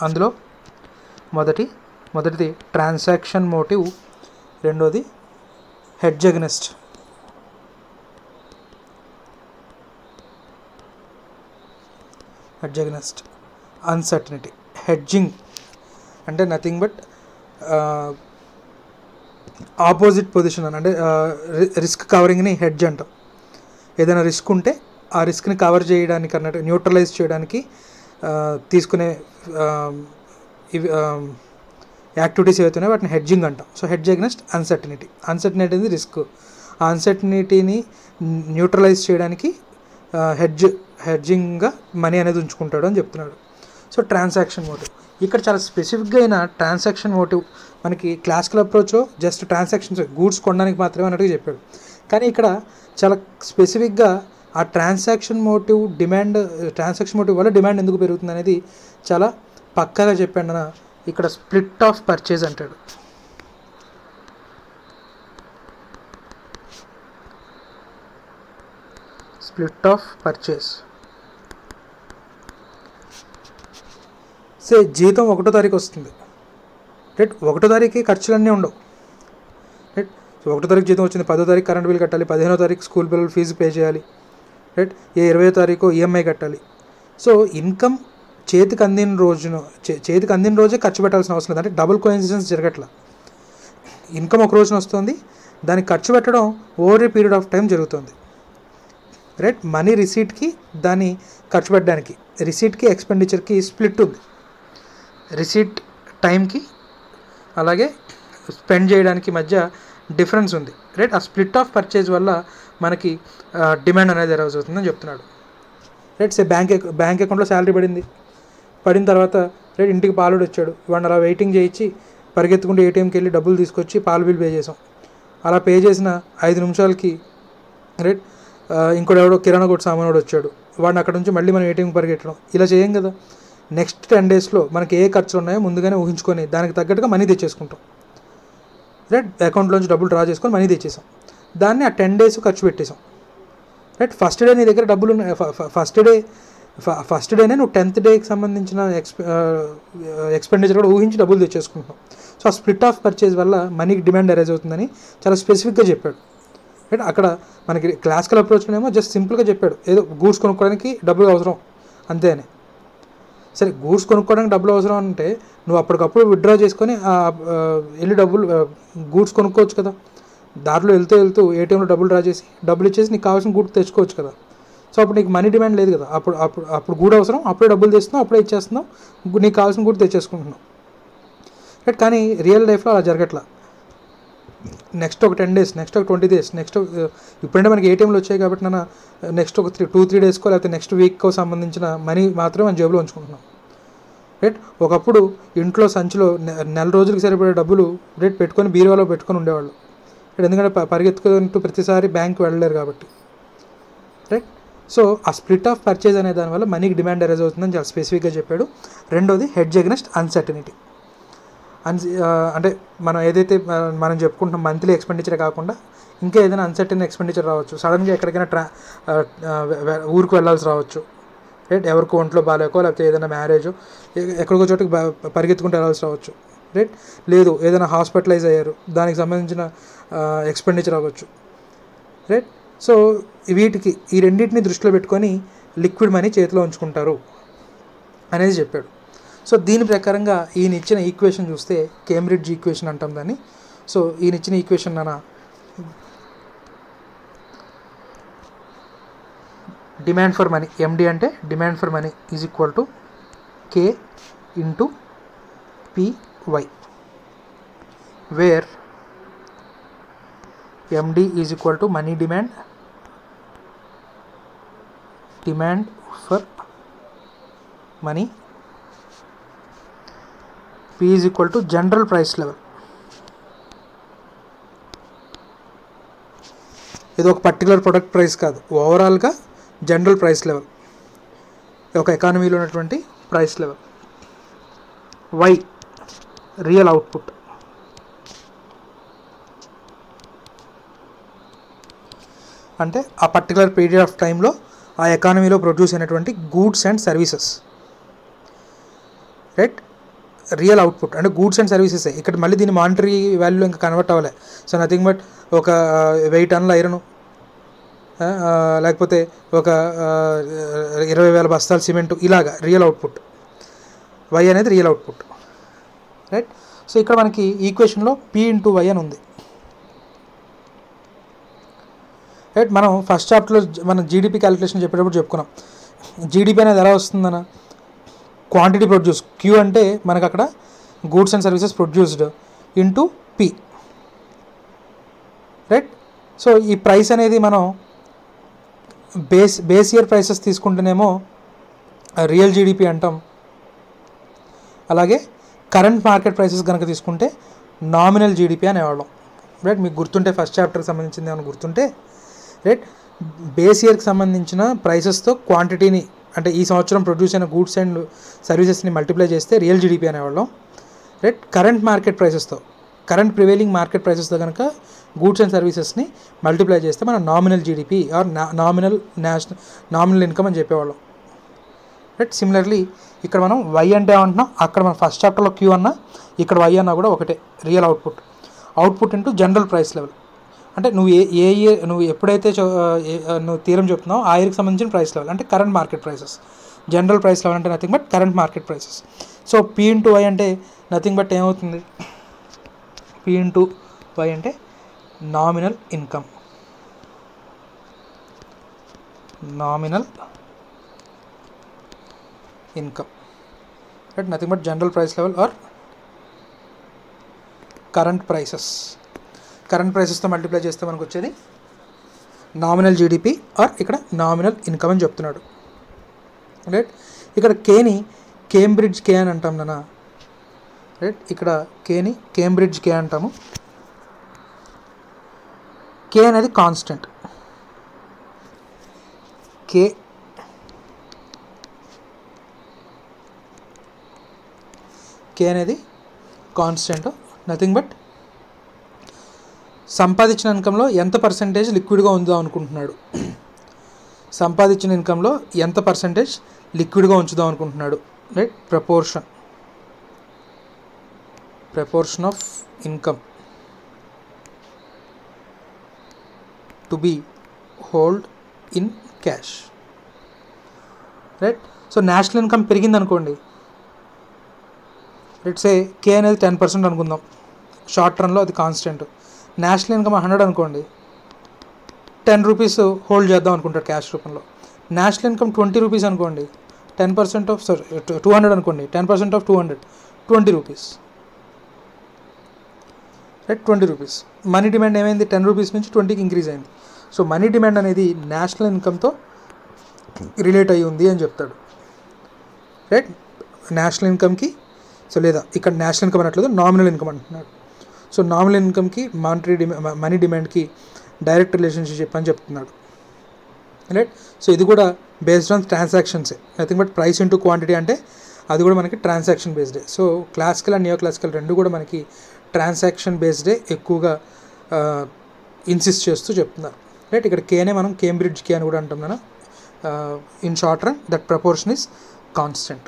అందులో మొదటిది ట్రాన్సాక్షన్ మోటివ్, రెండోది హెడ్జ్ అగెనిస్ట్. అన్సర్టనిటీ. హెడ్జింగ్ అంటే నథింగ్ బట్ ఆపోజిట్ పొజిషన్ అని, అంటే రిస్క్ కవరింగ్ని హెడ్జ్ అంటాం. ఏదైనా రిస్క్ ఉంటే ఆ రిస్క్ని కవర్ చేయడానికి అన్నట్టు న్యూట్రలైజ్ చేయడానికి తీసుకునే యాక్టివిటీస్ ఏవైతున్నాయో వాటిని హెడ్జింగ్ అంటాం. So hedge against uncertainty. Uncertainty అనేది రిస్క్. ఆ అన్సర్టనిటీని న్యూట్రలైజ్ చేయడానికి హెడ్జింగ్గా మనీ అనేది ఉంచుకుంటాడు అని చెప్తున్నాడు. సో ట్రాన్సాక్షన్ మోటివ్ ఇక్కడ చాలా స్పెసిఫిక్గా అయిన ట్రాన్సాక్షన్ మోటివ్. మనకి classical approach just transactions goods కొనడానికి మాత్రమే అన్నట్టుగా చెప్పాడు. కానీ ఇక్కడ చాలా స్పెసిఫిక్గా ఆ ట్రాన్సాక్షన్ మోటివ్ వల్ల డిమాండ్ ఎందుకు పెరుగుతుంది అనేది చాలా పక్కాగా చెప్పాడు అన్న. ఇక్కడ స్ప్లిట్ ఆఫ్ పర్చేజ్ అంటాడు. Split of purchase. జీతం 1వ తారీఖు వస్తుంది రైట్. 1వ తారీఖు ఖర్చులన్నీ ఉండవు రైట్. సో 1వ తారీఖు జీతం వచ్చింది, 10వ తారీఖు కరెంట్ బిల్ కట్టాలి, 15వ తారీఖు స్కూల్ పిల్లలు ఫీజు పే చేయాలి రైట్. 20వ తారీఖు EMI కట్టాలి. సో ఇన్కమ్ చేతికి అందిన రోజే ఖర్చు పెట్టాల్సిన అవసరం లేదు. అంటే డబుల్ కోఇన్సిడెన్స్ జరగట్లా. ఇన్కమ్ ఒక రోజున వస్తుంది, దానికి ఖర్చు పెట్టడం over a period of time జరుగుతుంది రైట్. మనీ రిసీట్కి దాన్ని ఖర్చు పెట్టడానికి, రిసీట్కి ఎక్స్పెండిచర్కి స్ప్లిట్ ఉంది. రిసీట్ టైంకి అలాగే స్పెండ్ చేయడానికి మధ్య డిఫరెన్స్ ఉంది రైట్. ఆ స్ప్లిట్ ఆఫ్ పర్చేజ్ వల్ల మనకి డిమాండ్ అనేది అరైజ్ అవుతుందని చెప్తున్నాడు రైట్. బ్యాంక్ అకౌంట్లో శాలరీ పడిన తర్వాత రైట్ ఇంటికి పాలుడు వచ్చాడు, వాడిని అలా వెయిటింగ్ చేయించి పరిగెత్తుకుంటూ ATMకి వెళ్ళి డబ్బులు తీసుకొచ్చి పాలు బిల్ పే చేసాం. అలా పే చేసిన 5 నిమిషాలకి రైట్ ఇంకోటి ఎవడో కిరాణా కొట్టు సామాన్ వచ్చాడు, వాడిని అక్కడ నుంచి మళ్ళీ మనం ఏటీఎం పరిగెట్టడం ఇలా చేయం కదా. నెక్స్ట్ 10 డేస్లో మనకి ఏ ఖర్చులు ఉన్నాయో ముందుగానే ఊహించుకొని దానికి తగ్గట్టుగా మనీ తెచ్చేసుకుంటాం. రైట్, అకౌంట్లోంచి డబ్బులు డ్రా చేసుకొని మనీ తెచ్చేసాం, దాన్ని ఆ 10 డేస్ ఖర్చు పెట్టేసాం. రైట్, ఫస్ట్ డే నీ దగ్గర డబ్బులు ఉన్నాయి, ఫస్ట్ డేనే నువ్వు 10th డేకి సంబంధించిన ఎక్స్పెండిచర్ కూడా ఊహించి డబ్బులు తెచ్చేసుకుంటున్నాం. సో ఆ స్ప్లిట్ ఆఫ్ పర్చేజ్ వల్ల మనీకి డిమాండ్ అరైజ్ అవుతుందని చాలా స్పెసిఫిక్గా చెప్పాడు. రైట్, అక్కడ మనకి క్లాసికల్ అప్రోచ్లోనేమో జస్ట్ సింపుల్గా చెప్పాడు, ఏదో గూడ్స్ కొనుక్కోవడానికి డబ్బులు అవసరం అంతే అని. సరే, గూడ్స్ కొనుక్కోవడానికి డబ్బులు అవసరం అంటే నువ్వు అప్పటికప్పుడు విత్డ్రా చేసుకొని వెళ్ళి గూడ్స్ కొనుక్కోవచ్చు కదా. దారిలో వెళ్తూ ఏటీఎంలో డబ్బులు డ్రా చేసి డబ్బులు ఇచ్చేసి నీకు కావాల్సిన గూడ్స్ తెచ్చుకోవచ్చు కదా. సో అప్పుడు నీకు మనీ డిమాండ్ లేదు కదా. అప్పుడు గూడ్ అవసరం, అప్పుడే డబ్బులు తెస్తున్నావు, అప్పుడే ఇచ్చేస్తున్నావు, నీకు కావాల్సిన గూడ్ తెచ్చేసుకుంటున్నావు. రైట్, కానీ రియల్ లైఫ్లో అలా జరగట్లా. నెక్స్ట్ ఒక 10 డేస్, నెక్స్ట్ ఒక 20 డేస్, నెక్స్ట్ ఇప్పుడంటే మనకి ఏటీఎంలు వచ్చాయి కాబట్టి నెక్స్ట్ ఒక 2-3 డేస్కో లేకపోతే నెక్స్ట్ వీక్కో సంబంధించిన మనీ మాత్రమే మన జేబులో ఉంచుకుంటున్నాం. రైట్, ఒకప్పుడు ఇంట్లో సంచిలో నెల రోజులకి సరిపడే డబ్బులు రేట్ పెట్టుకొని బీరువాలో పెట్టుకొని ఉండేవాళ్ళు. ఎందుకంటే పరిగెత్తుకుంటూ ప్రతిసారి బ్యాంక్ వెళ్ళలేరు కాబట్టి. రైట్, సో ఆ స్ప్లిట్ ఆఫ్ పర్చేజ్ అనే దానివల్ల మనీకి డిమాండ్ అరైజ్ అవుతుందని చాలా స్పెసిఫిక్గా చెప్పాడు. రెండోది హెడ్జ్ అగెన్స్ట్ అన్సర్టనిటీ. అంటే మనం ఏదైతే మనం చెప్పుకుంటున్నాం మంత్లీ ఎక్స్పెండిచర్ కాకుండా ఇంకా ఏదైనా అన్సర్టన్ ఎక్స్పెండిచర్ రావచ్చు, సడన్గా ఎక్కడికైనా ఊరికి వెళ్ళాల్సి రావచ్చు. రైట్, ఎవరికో ఒంట్లో బాగాలేకో లేకపోతే ఏదైనా మ్యారేజో ఎక్కడికో చోటుకి పరిగెత్తుకుంటూ వెళ్ళాల్సి రావచ్చు. రైట్, లేదు ఏదైనా హాస్పిటలైజ్ అయ్యారు, దానికి సంబంధించిన ఎక్స్పెండిచర్ అవ్వచ్చు. రైట్, సో ఈ రెండింటిని దృష్టిలో పెట్టుకొని లిక్విడ్ మనీ చేతిలో ఉంచుకుంటారు అనేది చెప్పాడు. సో దీని ప్రకారంగా ఈయన ఇచ్చిన ఈక్వేషన్ చూస్తే కేంబ్రిడ్జ్ ఈక్వేషన్ అంటాం దాన్ని. సో ఈయన ఇచ్చిన equation demand for money, MD అంటే demand for money is equal to K into PY, where MD is equal to money demand for money, P is equal to general price level. ఇది ఒక particular product price కాదు, ఓవరాల్గా general price level, ఒక ఎకానమీలో ఉన్నటువంటి price level. Y real output, అంటే ఆ particular period of టైంలో ఆ ఎకానమీలో ప్రొడ్యూస్ అయినటువంటి goods and services. Right, real output అంటే గూడ్స్ అండ్ సర్వీసెస్. ఇక్కడ మళ్ళీ దీన్ని మానిటరీ వాల్యూలో ఇంకా కన్వర్ట్ అవ్వలే. సో నథింగ్ బట్ ఒక 1000 టన్నుల ఐరన్, లేకపోతే ఒక 20,000 బస్తాల సిమెంటు, ఇలాగా రియల్ అవుట్పుట్. Y అనేది రియల్ అవుట్పుట్. రైట్, సో ఇక్కడ మనకి ఈక్వేషన్లో P ఇంటూ Y అని ఉంది. రైట్, మనం ఫస్ట్ చాప్టర్లో మనం జీడిపి క్యాలిక్యులేషన్ చెప్పేటప్పుడు చెప్పుకున్నాం. జీడిపి అనేది ఎలా వస్తుందన్న క్వాంటిటీ ప్రొడ్యూస్, Q అంటే మనకు అక్కడ goods and services produced into P. Right, so ఈ ప్రైస్ అనేది మనం బేస్ ఇయర్ ప్రైసెస్ తీసుకుంటేనేమో రియల్ జీడిపి అంటాం. అలాగే కరెంట్ మార్కెట్ ప్రైసెస్ కనుక తీసుకుంటే నామినల్ జీడిపి అనేవాళ్ళం. రైట్, మీకు గుర్తుంటే ఫస్ట్ చాప్టర్కి సంబంధించింది ఏమైనా గుర్తుంటే, రైట్, బేస్ ఇయర్కి సంబంధించిన ప్రైసెస్తో క్వాంటిటీని అంటే ఈ సంవత్సరం ప్రొడ్యూస్ అయిన గూడ్స్ అండ్ సర్వీసెస్ని మల్టిప్లై చేస్తే రియల్ జీడిపి అనేవాళ్ళం. రైట్, కరెంట్ మార్కెట్ ప్రైసెస్తో, కరెంట్ ప్రివైలింగ్ మార్కెట్ ప్రైసెస్తో కనుక గూడ్స్ అండ్ సర్వీసెస్ని మల్టిప్లై చేస్తే మనం nominal GDP or nominal income అని చెప్పేవాళ్ళం. రైట్, సిమిలర్లీ ఇక్కడ మనం Y అంటే ఏమంటున్నాం, అక్కడ మనం ఫస్ట్ చాప్టర్లో Q అన్నా ఇక్కడ Y అన్నా కూడా ఒకటే, real output into general price level. అంటే నువ్వు ఎప్పుడైతే నువ్వు థీరం చెప్తున్నావు ఆ ఇయర్కి సంబంధించిన ప్రైస్ లెవెల్ అంటే current market prices. General price level అంటే nothing but current market prices. So P into Y అంటే నథింగ్ బట్ ఏమవుతుంది, P ఇంటూ Y అంటే nominal income, right, nothing but general price level or current ప్రైసెస్తో multiply చేస్తే మనకు వచ్చేది nominal GDP or ఇక్కడ nominal income అని చెప్తున్నాడు. రైట్, ఇక్కడ కేని కేంబ్రిడ్జ్ కే అని అంటాం నాన్న. రైట్, ఇక్కడ కేని కేంబ్రిడ్జ్ కే అంటాము. కే అనేది కాన్స్టెంట్, కే అనేది కాన్స్టెంట్, నథింగ్ బట్ సంపాదించిన ఇన్కంలో ఎంత పర్సెంటేజ్ లిక్విడ్గా ఉంచుదాం అనుకుంటున్నాడు, సంపాదించిన ఇన్కంలో ఎంత పర్సెంటేజ్ లిక్విడ్గా ఉంచుదాం అనుకుంటున్నాడు, right. Proportion of income to be hold in cash, right. So national income పెరిగింది అనుకోండి, లెట్స్ సే కే అనేది 10% అనుకుందాం, షార్ట్ రన్లో అది కాన్స్టెంట్. నేషనల్ ఇన్కమ్ 100 అనుకోండి, 10 రూపీస్ హోల్డ్ చేద్దాం అనుకుంటాడు క్యాష్ రూపంలో. నేషనల్ ఇన్కమ్ 20 రూపీస్ అనుకోండి, 10% ఆఫ్ 200 అనుకోండి, 10% of 200 20 rupees, right. 20 rupees. Money demand ఏమైంది, 10 రూపీస్ నుంచి 20కి ఇంక్రీజ్ అయింది. సో మనీ డిమాండ్ అనేది నేషనల్ ఇన్కమ్తో రిలేట్ అయ్యి ఉంది అని చెప్తాడు, రైట్. నేషనల్ ఇన్కమ్కి, సో లేదా ఇక్కడ నేషనల్ ఇన్కమ్ అనట్లేదు, నామినల్ ఇన్కమ్ అంటున్నాడు. సో నామినల్ ఇన్కమ్కి మనీ డిమాండ్కి డైరెక్ట్ రిలేషన్షిప్ అని చెప్తున్నాడు, రైట్. సో ఇది కూడా బేస్డ్ ఆన్ ట్రాన్సాక్షన్సే, nothing but price into quantity అంటే అది కూడా మనకి ట్రాన్సాక్షన్ బేస్డే. So classical and neoclassical రెండు కూడా మనకి ట్రాన్సాక్షన్ బేస్డే ఎక్కువగా ఇన్సిస్ట్ చేస్తూ చెప్తున్నారు, రైట్. ఇక్కడ కేనే మనం కేంబ్రిడ్జ్ కే అని కూడా అంటున్నాను. In short run that proportion is constant.